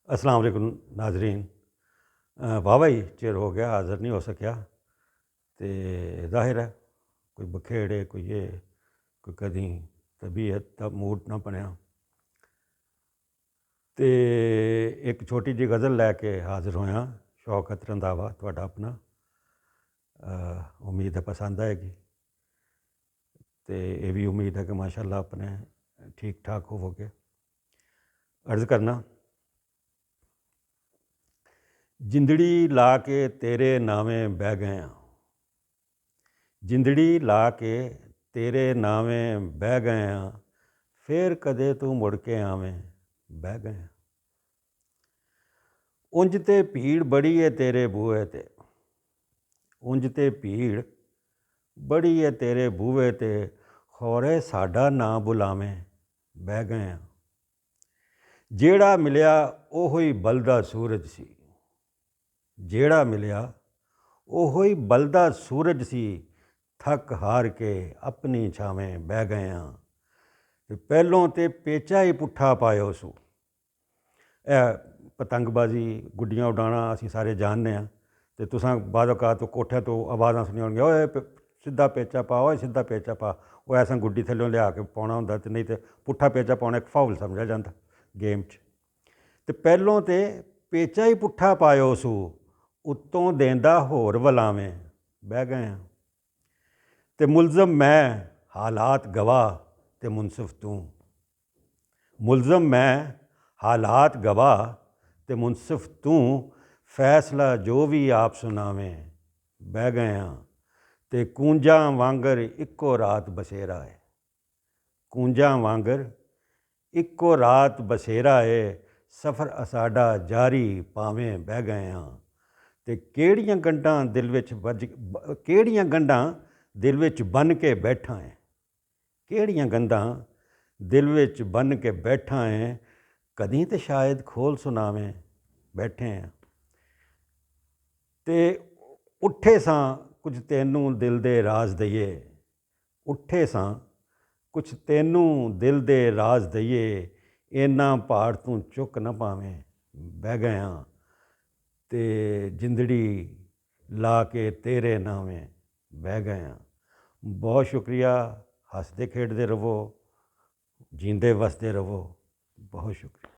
अस्सलाम वालेकुम नाजरीन। वाह ही चिर हो गया हाज़िर नहीं हो सकिया। तो जाहिर है कोई बखेड़े कोई ये कोई कदी तबीयत का मूड ना बनया। तो एक छोटी जी गज़ल लैके हाज़िर होया, शौकत रंधावा तुहाडा अपना। उम्मीद है पसंद आएगी। तो ये भी उम्मीद है कि माशाअल्लाह अपने ठीक ठाक होवोगे। अर्ज़ करना, जिंदड़ी ला के तेरे नावें बह गए हाँ, जिंदड़ी ला के तेरे नावें बह गए हाँ, फिर कदे तू मुड़ के आवें बह गए हाँ। उंज ते भीड़ बड़ी है तेरे बूहे ते, उंज ते भीड़ बड़ी है तेरे बूहे ते, खौरे साडा ना बुलावें बह गए हाँ। जेड़ा मिलिया ओहो ही बलदा सूरज सी, जेड़ा मिलिया ओहो ही बलदा सूरज सी, थक हार के अपनी छावें बह गए हाँ। ते पहलों ते पेचा ही पुट्ठा पायो सू। पतंगबाजी गुड्डियां उडाना असीं सारे जानने हाँ। तो तुसां बाद औकात कोठे तो आवाज़ां सुनिया होणगियां, ओए सिद्धा पेचा पा, ओए सिद्धा पेचा पा। वो ऐसा गुड्डी थल्लों लिया के पाउणा हुंदा, ते नहीं तो पुट्ठा पेचा पाउणा एक फाउल समझिया जांदा गेम च। ते पहलों ते पेचा ही पुट्ठा पायो सू, उत्तों देंदा होर वलावें बह गए हाँ। ते मुलजम मैं हालात गवाह ते मुनसिफ तूं, मुलजम मैं हालात गवाह ते मुनसिफ तूं, फैसला जो भी आप सुनावें बह गए हाँ। ते कूंजां वांगर इक्को रात बसेरा है, कूंजां वांगर इक्को रात बसेरा है, सफ़र असाडा जारी भावें बह गए हाँ। ते केड़ियां गंढां दिल विच केड़ियां गंढां दिल विच बन के बैठा है, केड़ियां गंढां दिल विच बन के बैठा है, कदी तो शायद खोल सुनावें बैठे हैं। ते उठे सां कुछ तैनू दिल दे राज दईए, उठे सां कुछ तैनू दिल दे राज दईए, इन्ना भार तू चुक न पावें बह गए हाँ। ते जिंदड़ी ला के तेरे नावें बह गए हाँ। बहुत शुक्रिया। हसदे खेडदे रवो, जींदे वसदे रवो। बहुत शुक्रिया।